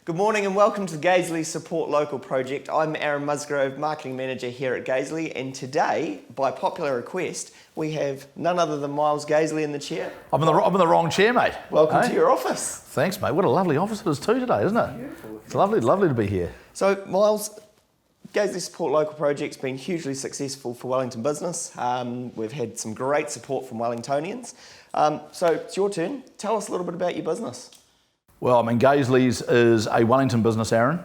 Good morning and welcome to the Gazley Support Local project. I'm Aaron Musgrove, Marketing Manager here at Gazley, and today, by popular request, we have none other than Myles Gazley in the chair. I'm in the wrong chair, mate. Welcome to your office. Thanks, mate. What a lovely office it is too today, isn't it? Beautiful. It's lovely to be here. So, Myles, Gazley Support Local project's been hugely successful for Wellington business. We've had some great support from Wellingtonians. So, it's your turn. Tell us a little bit about your business. Well, I mean, Gazley's is a Wellington business, Aaron.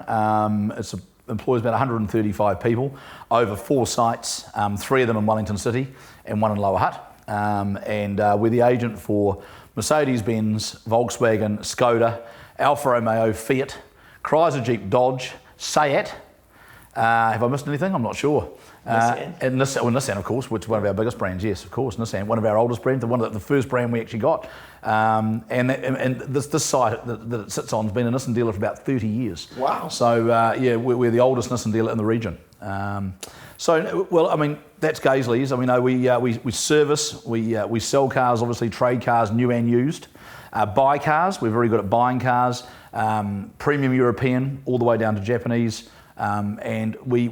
It employs about 135 people over 4 sites, 3 of them in Wellington City and 1 in Lower Hutt. And we're the agent for Mercedes-Benz, Volkswagen, Skoda, Alfa Romeo, Fiat, Chrysler, Jeep, Dodge, Seat. Have I missed anything? I'm not sure. And Nissan, of course, which is one of our biggest brands. Yes, of course, Nissan, one of our oldest brands, the first brand we actually got. And this site that it sits on has been a Nissan dealer for about 30 years. Wow. So we're the oldest Nissan dealer in the region. Well, I mean, that's Gazley's. I mean, we service, we sell cars, obviously trade cars, new and used. Buy cars, we're very good at buying cars. Premium European, all the way down to Japanese. And we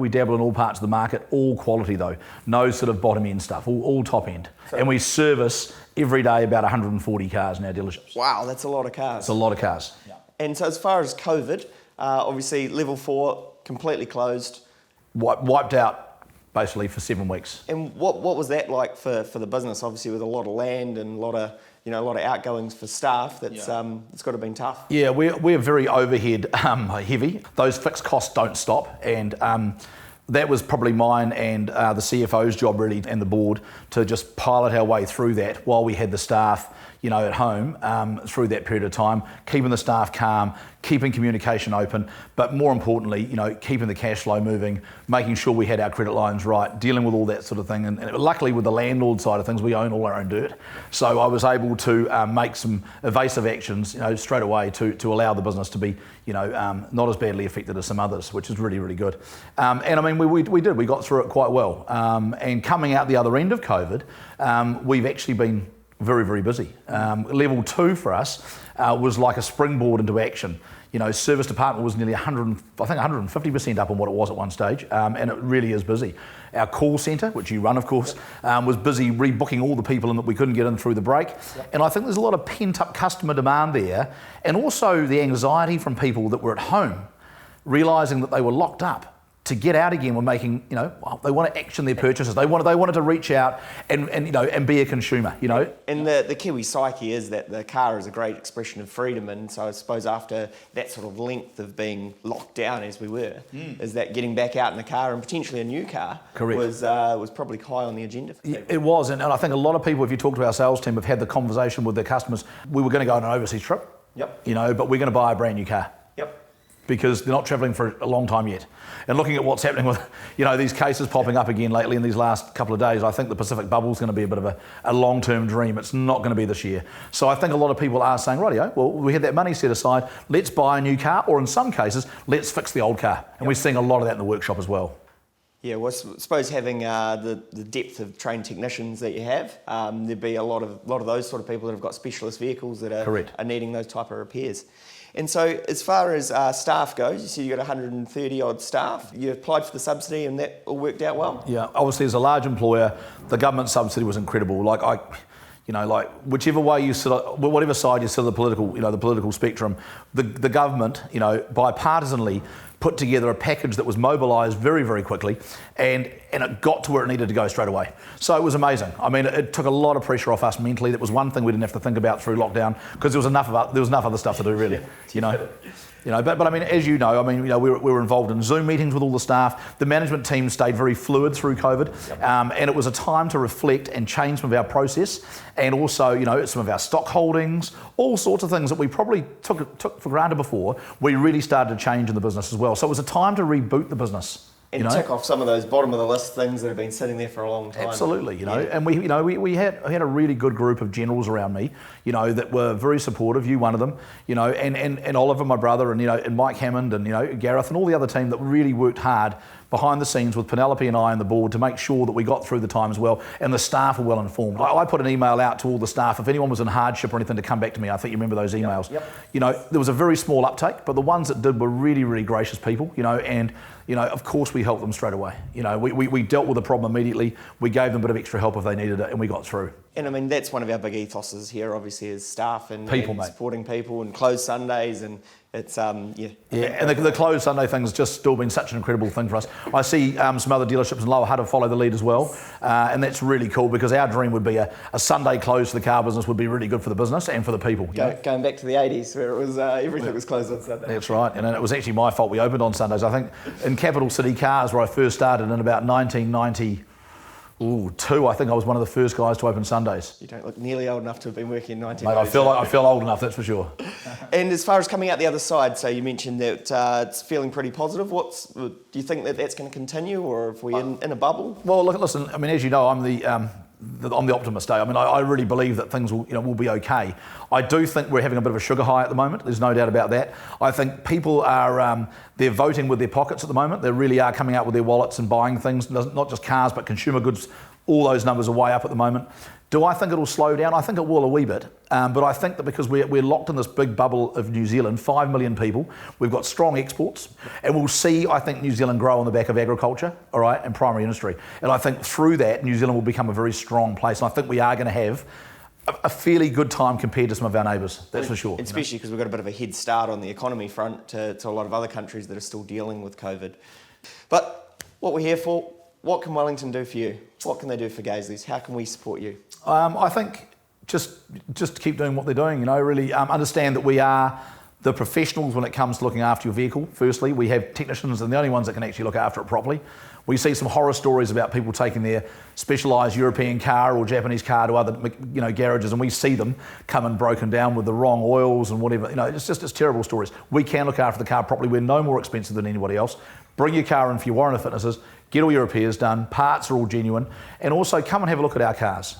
dabble in all parts of the market, all quality though, no sort of bottom end stuff, all top end. So, and we service every day about 140 cars in our dealerships. Wow, that's a lot of cars. It's a lot of cars. Yeah. And so as far as COVID, obviously level 4 completely closed. Wiped out basically for 7 weeks. And what was that like for the business? Obviously with a lot of land and a lot of outgoings for staff. It's got to have been tough. Yeah, we're very overhead heavy. Those fixed costs don't stop, and that was probably mine and the CFO's job really, and the board, to just pilot our way through that while we had the staff, at home through that period of time, keeping the staff calm, keeping communication open, but more importantly, keeping the cash flow moving, making sure we had our credit lines right, dealing with all that sort of thing. And luckily with the landlord side of things, we own all our own dirt. So I was able to make some evasive actions, straight away to allow the business to be, not as badly affected as some others, which is really, really good. And I mean, we got through it quite well. And coming out the other end of COVID, we've actually been very, very busy. Level 2 for us was like a springboard into action. Service department was nearly 150% up on what it was at one stage, and it really is busy. Our call centre, which you run, of course, was busy rebooking all the people in that we couldn't get in through the break. Yep. And I think there's a lot of pent-up customer demand there, and also the anxiety from people that were at home, realising that they were locked up, to get out again. We're making, they want to action their purchases. They wanted to reach out and be a consumer, And the Kiwi psyche is that the car is a great expression of freedom, and so I suppose after that sort of length of being locked down as we were, is that getting back out in the car and potentially a new car was probably high on the agenda for people. It was, and I think a lot of people, if you talk to our sales team, have had the conversation with their customers. We were going to go on an overseas trip, but we're going to buy a brand new car. Because they're not travelling for a long time yet. And looking at what's happening with, these cases popping up again lately in these last couple of days, I think the Pacific bubble is going to be a bit of a long-term dream. It's not going to be this year. So I think a lot of people are saying, rightio, well, we had that money set aside, let's buy a new car, or in some cases, let's fix the old car. And we're seeing a lot of that in the workshop as well. Yeah, well, I suppose having the depth of trained technicians that you have, there'd be a lot of those sort of people that have got specialist vehicles that are needing those type of repairs. And so as far as staff goes, you said you got 130 odd staff. You applied for the subsidy and that all worked out well? Yeah, obviously as a large employer, the government subsidy was incredible. Whichever way you sit, whatever side you sit of the political spectrum, the government, bipartisanly put together a package that was mobilised very, very quickly, and it got to where it needed to go straight away. So it was amazing. I mean, it took a lot of pressure off us mentally. That was one thing we didn't have to think about through lockdown, because there was enough other stuff to do, really. But I mean, as we were involved in Zoom meetings with all the staff. The management team stayed very fluid through COVID, and it was a time to reflect and change some of our process, and also, some of our stock holdings, all sorts of things that we probably took for granted before. We really started to change in the business as well. So it was a time to reboot the business. And tick off some of those bottom of the list things that have been sitting there for a long time. Absolutely, and we had a really good group of generals around me, that were very supportive. You one of them, and Oliver, my brother, and Mike Hammond, and Gareth, and all the other team that really worked hard behind the scenes with Penelope and I and the board to make sure that we got through the time as well, and the staff are well informed. I put an email out to all the staff, if anyone was in hardship or anything, to come back to me. I think you remember those emails. Yep. You know, there was a very small uptake, but the ones that did were really, really gracious people, you know, and, you know, of course we helped them straight away. You know, we dealt with the problem immediately, we gave them a bit of extra help if they needed it, and we got through. And I mean, that's one of our big ethoses here, obviously, is staff and, people, and mate. supporting people, and closed Sundays, and it's, Yeah, and the closed Sunday thing has just still been such an incredible thing for us. I see some other dealerships in Lower Hutt have followed the lead as well, and that's really cool, because our dream would be a Sunday close for the car business would be really good for the business and for the people. Going back to the 80s, where it was everything was closed on Sunday. That's right, and it was actually my fault we opened on Sundays. I think in Capital City Cars, where I first started in about 1992, I think I was one of the first guys to open Sundays. You don't look nearly old enough to have been working in 1990s. Mate, I feel old enough, that's for sure. And as far as coming out the other side, so you mentioned that it's feeling pretty positive. Do you think that that's going to continue, or if we're in a bubble? Well, look, listen. I mean, as you know, I'm the optimist. I mean, I really believe that things will be okay. I do think we're having a bit of a sugar high at the moment. There's no doubt about that. I think people are they're voting with their pockets at the moment. They really are coming out with their wallets and buying things, not just cars but consumer goods. All those numbers are way up at the moment. Do I think it'll slow down? I think it will a wee bit. But I think that because we're locked in this big bubble of New Zealand, 5 million people, we've got strong exports, and we'll see, I think, New Zealand grow on the back of agriculture, all right, and primary industry. And I think through that, New Zealand will become a very strong place. And I think we are going to have a fairly good time compared to some of our neighbours, that's for sure. Especially because we've got a bit of a head start on the economy front to a lot of other countries that are still dealing with COVID. But what we're here for, what can Wellington do for you? What can they do for Gazleys? How can we support you? I think just keep doing what they're doing, you know, really understand that we are the professionals when it comes to looking after your vehicle. Firstly, we have technicians, and the only ones that can actually look after it properly. We see some horror stories about people taking their specialised European car or Japanese car to other, you know, garages, and we see them coming broken down with the wrong oils and whatever. You know, it's terrible stories. We can look after the car properly. We're no more expensive than anybody else. Bring your car in for your warranty fitnesses, get all your repairs done, parts are all genuine, and also come and have a look at our cars.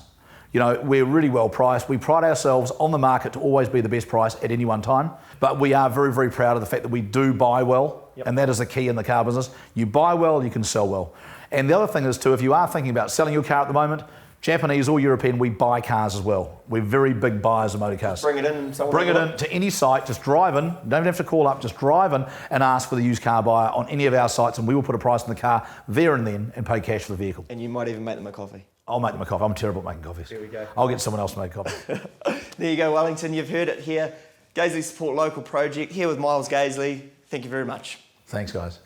You know, we're really well priced. We pride ourselves on the market to always be the best price at any one time, but we are very, very proud of the fact that we do buy well, and that is the key in the car business. You buy well, you can sell well. And the other thing is too, if you are thinking about selling your car at the moment, Japanese or European, we buy cars as well. We're very big buyers of motor cars. Bring it in. Bring it in to any site, just drive in, don't even have to call up, just drive in and ask for the used car buyer on any of our sites, and we will put a price on the car there and then and pay cash for the vehicle. And you might even make them a coffee. I'll make them a coffee. I'm terrible at making coffees. There we go. I'll get someone else to make coffee. There you go, Wellington. You've heard it here. Gazley Support Local Project here with Myles Gazley. Thank you very much. Thanks, guys.